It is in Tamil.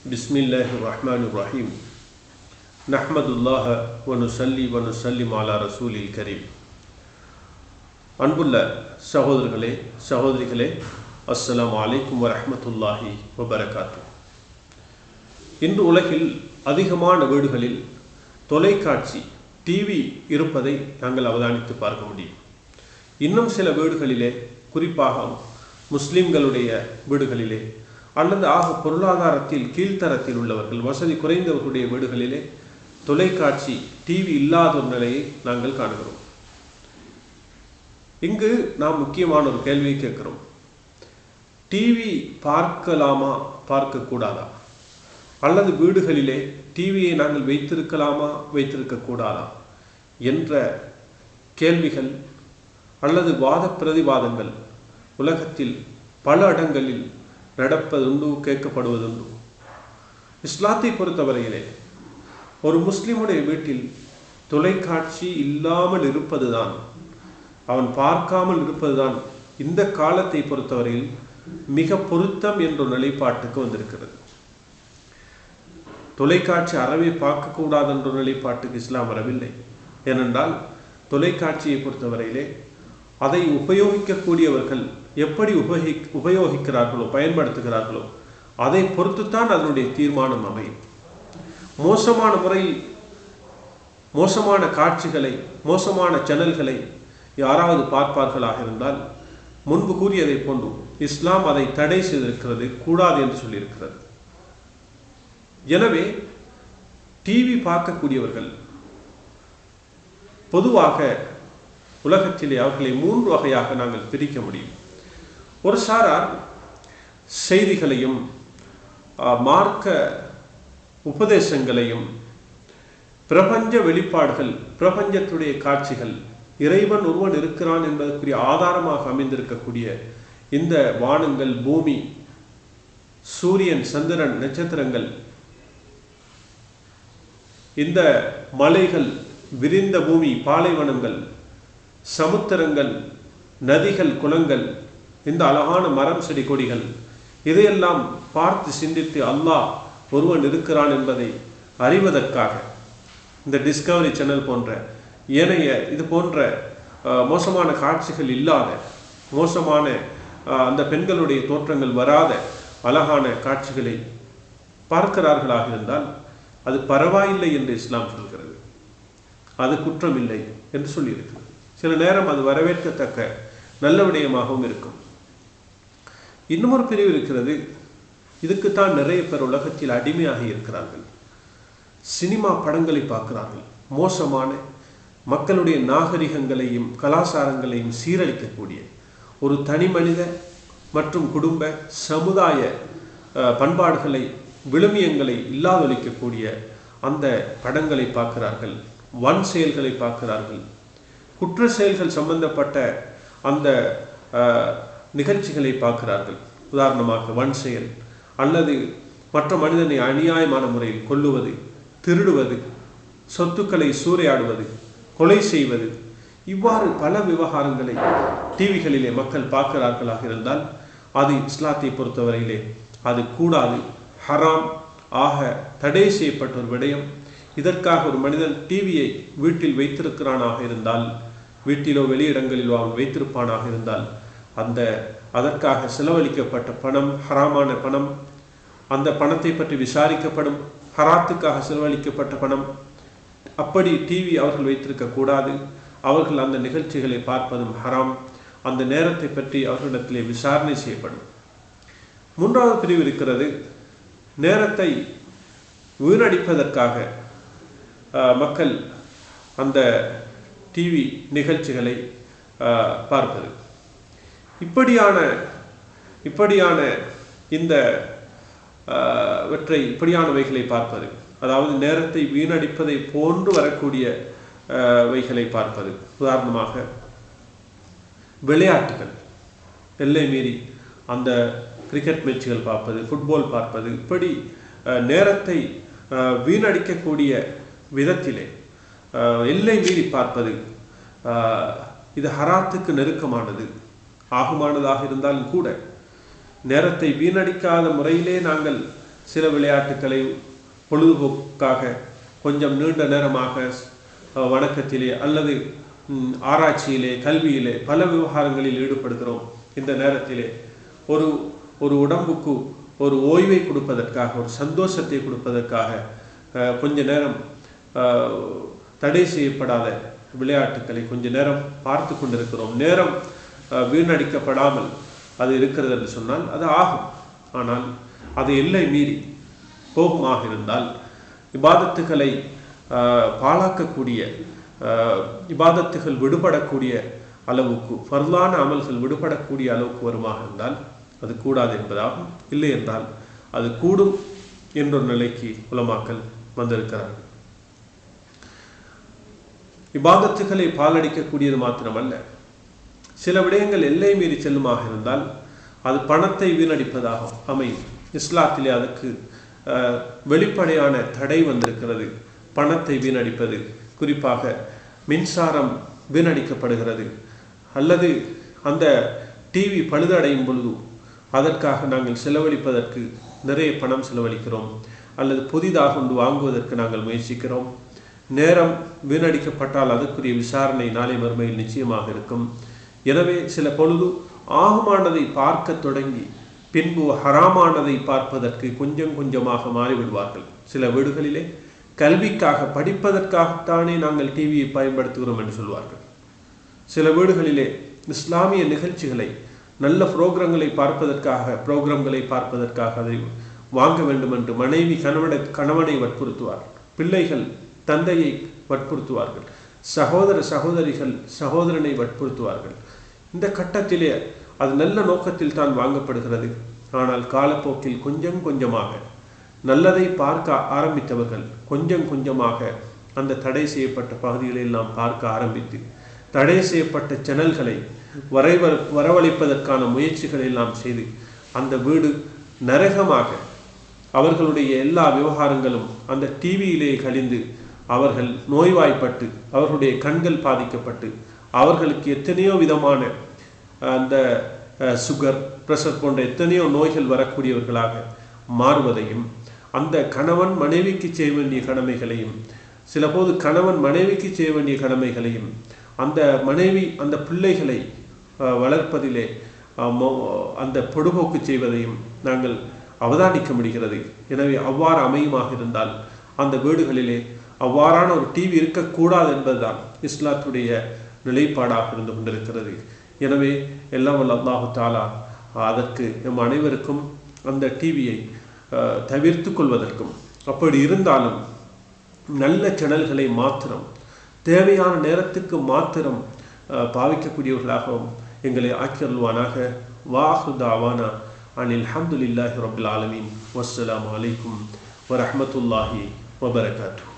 பிஸ்மில்லாஹிர்ரஹ்மானிர்ரஹீம். நஹ்மதுல்லாஹ வ நுஸல்லி வ நுஸல்லிமு அலா ரசூலில் கரீம். அன்புள்ள சகோதரர்களே, சகோதரிகளே, அஸ்ஸலாமு அலைக்கும் வரஹ்மத்துல்லாஹி வபரகாத்து. இன்று உலகில் அதிகமான வீடுகளில் தொலைக்காட்சி டிவி இருப்பதை நாங்கள் அவதானித்து பார்க்க முடியும். இன்னும் சில வீடுகளிலே, குறிப்பாக முஸ்லிம்களுடைய வீடுகளிலே அல்லது பொருளாதாரத்தில் கீழ்த்தரத்தில் உள்ளவர்கள், வசதி குறைந்தவர்களுடைய வீடுகளிலே தொலைக்காட்சி டிவி இல்லாத ஒரு நிலையை நாங்கள் காணுகிறோம். இங்கு நாம் முக்கியமான ஒரு கேள்வியை கேட்கிறோம். டிவி பார்க்கலாமா, பார்க்கக்கூடாதா? அல்லது வீடுகளிலே டிவியை நாங்கள் வைத்திருக்கலாமா, வைத்திருக்க கூடாதா என்ற கேள்விகள் அல்லது வாத பிரதிவாதங்கள் உலகத்தில் பல இடங்களில் நடப்பதுண்டு, கேட்கப்படுவதுண்டு. இஸ்லாத்தை பொறுத்தவரையிலே ஒரு முஸ்லிமுடைய வீட்டில் தொலைக்காட்சி இல்லாமல் இருப்பதுதான், அவன் பார்க்காமல் இருப்பதுதான் இந்த காலத்தை பொறுத்தவரையில் மிக பொருத்தம் என்ற நிலைப்பாட்டுக்கு வந்திருக்கிறது. தொலைக்காட்சி அறவே பார்க்கக்கூடாது என்ற நிலைப்பாட்டுக்கு இஸ்லாம் வரவில்லை. ஏனென்றால் தொலைக்காட்சியை பொறுத்தவரையிலே அதை உபயோகிக்கக்கூடியவர்கள் எப்படி உபயோகிக்கிறார்களோ, பயன்படுத்துகிறார்களோ அதை பொறுத்துத்தான் அதனுடைய தீர்மானம் அமையும். மோசமான முறையில் மோசமான காட்சிகளை, மோசமான சேனல்களை யாராவது பார்ப்பார்களாக இருந்தால், முன்பு கூறியதை போன்று இஸ்லாம் அதை தடை செய்திருக்கிறது, கூடாது என்று சொல்லியிருக்கிறது. எனவே டிவி பார்க்கக்கூடியவர்கள் பொதுவாக உலகத்திலே அவர்களை 3 வகையாக நாங்கள் பிரிக்க முடியும். ஒரு சாரார் செய்திகளையும் மார்க்க உபதேசங்களையும், பிரபஞ்ச வெளிப்பாடுகள், பிரபஞ்சத்துடைய காட்சிகள், இறைவன் ஒருவன் இருக்கிறான் என்பதற்குரிய ஆதாரமாக அமைந்திருக்கக்கூடிய இந்த வானங்கள், பூமி, சூரியன், சந்திரன், நட்சத்திரங்கள், இந்த மலைகள், விரிந்த பூமி, பாலைவனங்கள், சமுத்திரங்கள், நதிகள், குளங்கள், இந்த அழகான மரம், செடி, கொடிகள், இதையெல்லாம் பார்த்து சிந்தித்து அல்லாஹ் ஒருவன் இருக்கிறான் என்பதை அறிவதற்காக இந்த டிஸ்கவரி சேனல் போன்ற ஏனைய இது போன்ற மோசமான காட்சிகள் இல்லாத, மோசமான அந்த பெண்களுடைய தோற்றங்கள் வராத அழகான காட்சிகளை பார்க்கிறார்களாக இருந்தால் அது பரவாயில்லை என்று இஸ்லாம் சொல்கிறது. அது குற்றம் இல்லை என்று சொல்லியிருக்கிறது. சில நேரம் அது வரவேற்கத்தக்க நல்ல விடயமாகவும் இருக்கும். இன்னொரு பிரிவு இருக்கிறது. இதுக்குத்தான் நிறைய பேர் உலகத்தில் அடிமையாக இருக்கிறார்கள். சினிமா படங்களை பார்க்கிறார்கள். மோசமான மக்களுடைய நாகரிகங்களையும் கலாச்சாரங்களையும் சீரழிக்கக்கூடிய, ஒரு தனி மனித மற்றும் குடும்ப சமுதாய பண்பாடுகளை, விழுமியங்களை இல்லாதொழிக்கக்கூடிய அந்த படங்களை பார்க்கிறார்கள். வன் செயல்களை பார்க்கிறார்கள். குற்ற செயல்கள் சம்பந்தப்பட்ட அந்த நிகழ்ச்சிகளை பார்க்கிறார்கள். உதாரணமாக வன் செயல் அல்லது மற்ற மனிதனை அநியாயமான முறையில் கொல்லுவது, திருடுவது, சொத்துக்களை சூறையாடுவது, கொலை செய்வது, இவ்வாறு பல விவகாரங்களை டிவிகளிலே மக்கள் பார்க்கிறார்களாக இருந்தால் அது இஸ்லாத்தை பொறுத்தவரையிலே அது கூடாது, ஹராம், ஆக தடை செய்யப்பட்ட ஒரு விடயம். இதற்காக ஒரு மனிதன் டிவியை வீட்டில் வைத்திருக்கிறானாக இருந்தால், வீட்டிலோ வெளியிடங்களிலோ அவன் வைத்திருப்பானாக இருந்தால், அதற்காக செலவழிக்கப்பட்ட பணம் ஹராமான பணம், அந்த பணத்தை பற்றி விசாரிக்கப்படும், ஹராத்துக்காக செலவழிக்கப்பட்ட பணம். அப்படி டிவி அவர்கள் வைத்திருக்க கூடாது. அவர்கள் அந்த நிகழ்ச்சிகளை பார்ப்பதும் ஹராம். அந்த நேரத்தை பற்றி அவர்களிடத்திலே விசாரணை செய்யப்படும். 3வது பிரிவு இருக்கிறது. நேரத்தை வீணடிப்பதற்காக மக்கள் அந்த டிவி நிகழ்ச்சிகளை பார்ப்பது. இப்படியான இந்த இப்படியானவைகளை பார்ப்பது, அதாவது நேரத்தை வீணடிப்பதை போன்று வரக்கூடிய வைகளை பார்ப்பது. உதாரணமாக விளையாட்டுகள், எல்லை மீறி அந்த கிரிக்கெட் மேட்சுகள் பார்ப்பது, ஃபுட்பால் பார்ப்பது, இப்படி நேரத்தை வீணடிக்கக்கூடிய விதத்திலே எல்லை மீறி பார்ப்பது, இது ஹராத்துக்கு நெருக்கமானது. ஆகுமானதாக இருந்தாலும் கூட நேரத்தை வீணடிக்காத முறையிலே நாங்கள் சில விளையாட்டுக்களை பொழுதுபோக்காக கொஞ்சம் நீண்ட நேரமாக வணக்கத்திலே அல்லது ஆராய்ச்சியிலே கல்வியிலே பல விவகாரங்களில் ஈடுபடுகிறோம். இந்த நேரத்திலே ஒரு உடம்புக்கு ஒரு ஓய்வை கொடுப்பதற்காக, ஒரு சந்தோஷத்தை கொடுப்பதற்காக கொஞ்ச நேரம் தடை செய்யப்படாத விளையாட்டுக்களை கொஞ்ச நேரம் பார்த்து கொண்டிருக்கிறோம். நேரம் வீணடிக்கப்படாமல் அது இருக்கிறது என்று சொன்னால் அது ஆகும். ஆனால் அது எல்லை மீறி போகுமாக இருந்தால் இபாதத்துகளை பாழாக்கக்கூடிய, இபாதத்துகள் விடுபடக்கூடிய அளவுக்கு, ஃபர்லான அமல்கள் விடுபடக்கூடிய அளவுக்கு வருமாக இருந்தால் அது கூடாது என்பதாகும். இல்லை என்றால் அது கூடும் என்ற நிலைக்கு உலமாக்கள் வந்திருக்கிறார்கள். இபாதத்துகளை பாலடிக்கக்கூடியது மாத்திரமல்ல, சில விடயங்கள் எல்லை மீறி செல்லுமாக இருந்தால் அது பணத்தை வீணடிப்பதாக அமையும். இஸ்லாத்திலே அதுக்கு வெளிப்படையான தடை வந்திருக்கிறது. பணத்தை வீணடிப்பது, குறிப்பாக மின்சாரம் வீணடிக்கப்படுகிறது, அல்லது அந்த டிவி பழுதடையும் பொழுது அதற்காக நாங்கள் செலவழிப்பதற்கு நிறைய பணம் செலவழிக்கிறோம், அல்லது புதிதாக ஒன்று வாங்குவதற்கு நாங்கள் முயற்சிக்கிறோம். நேரம் வீணடிக்கப்பட்டால் அதற்குரிய விசாரணை நாளை மறுமையில் நிச்சயமாக இருக்கும். எனவே சில பொழுது ஆகுமானதை பார்க்க தொடங்கி பின்பு ஹராமானதை பார்ப்பதற்கு கொஞ்சம் கொஞ்சமாக மாறிவிடுவார்கள். சில வீடுகளிலே கல்விக்காக, படிப்பதற்காகத்தானே நாங்கள் டிவியை பயன்படுத்துகிறோம் என்று சொல்வார்கள். சில வீடுகளிலே இஸ்லாமிய நிகழ்ச்சிகளை, நல்ல புரோகிராம்களை பார்ப்பதற்காக அதை வாங்க வேண்டும் என்று மனைவி கணவனை வற்புறுத்துவார், பிள்ளைகள் தந்தையை வற்புறுத்துவார்கள், சகோதரிகள் சகோதரனை வற்புறுத்துவார்கள். இந்த கட்டத்திலே அது நல்ல நோக்கத்தில் தான் வாங்கப்படுகிறது. ஆனால் காலப்போக்கில் கொஞ்சம் கொஞ்சமாக நல்லதை பார்க்க ஆரம்பித்தவர்கள் கொஞ்சம் கொஞ்சமாக அந்த தடை செய்யப்பட்ட பகுதிகளில் நாம் பார்க்க ஆரம்பித்து தடை செய்யப்பட்ட சேனல்களை வரவழைப்பதற்கான முயற்சிகளை எல்லாம் செய்து அந்த வீடு நரகமாக, அவர்களுடைய எல்லா விவகாரங்களும் அந்த டிவியிலே கழிந்து அவர்கள் நோய்வாய்ப்பட்டு, அவர்களுடைய கண்கள் பாதிக்கப்பட்டு, அவர்களுக்கு எத்தனையோ விதமான அந்த சுகர், பிரஷர் போன்ற எத்தனையோ நோய்கள் வரக்கூடியவர்களாக மாறுவதையும், அந்த கணவன் மனைவிக்கு செய்ய வேண்டிய கடமைகளையும், சில போது கணவன் மனைவிக்கு செய்ய வேண்டிய கடமைகளையும், அந்த மனைவி அந்த பிள்ளைகளை வளர்ப்பதிலே அந்த பொடுபோக்கு செய்வதையும் நாங்கள் அவதானிக்க முடிகிறது. எனவே அவ்வாறு அமையுமாக இருந்தால் அந்த வீடுகளிலே அவ்வாறான ஒரு டிவி இருக்கக்கூடாது என்பதுதான் இஸ்லாத்துடைய நிலைப்பாடாக இருந்து கொண்டிருக்கிறது. எனவே எல்லாம் வல்ல அல்லாஹு தஆலா அதற்கு நம் அனைவருக்கும் அந்த டிவியை தவிர்த்து கொள்வதற்கும், அப்படி இருந்தாலும் நல்ல சேனல்களை மாத்திரம் தேவையான நேரத்துக்கு மாத்திரம் பாவிக்கக்கூடியவர்களாகவும் எங்களை ஆக்கியருள்வானாக. வாஹு தாவானா அனில் ஹம்துலில்லாஹி ரப்பில் ஆலமீன். வஸ்ஸலாமு அலைக்கும் வரஹ்மத்துல்லாஹி வபரகாத்துஹு.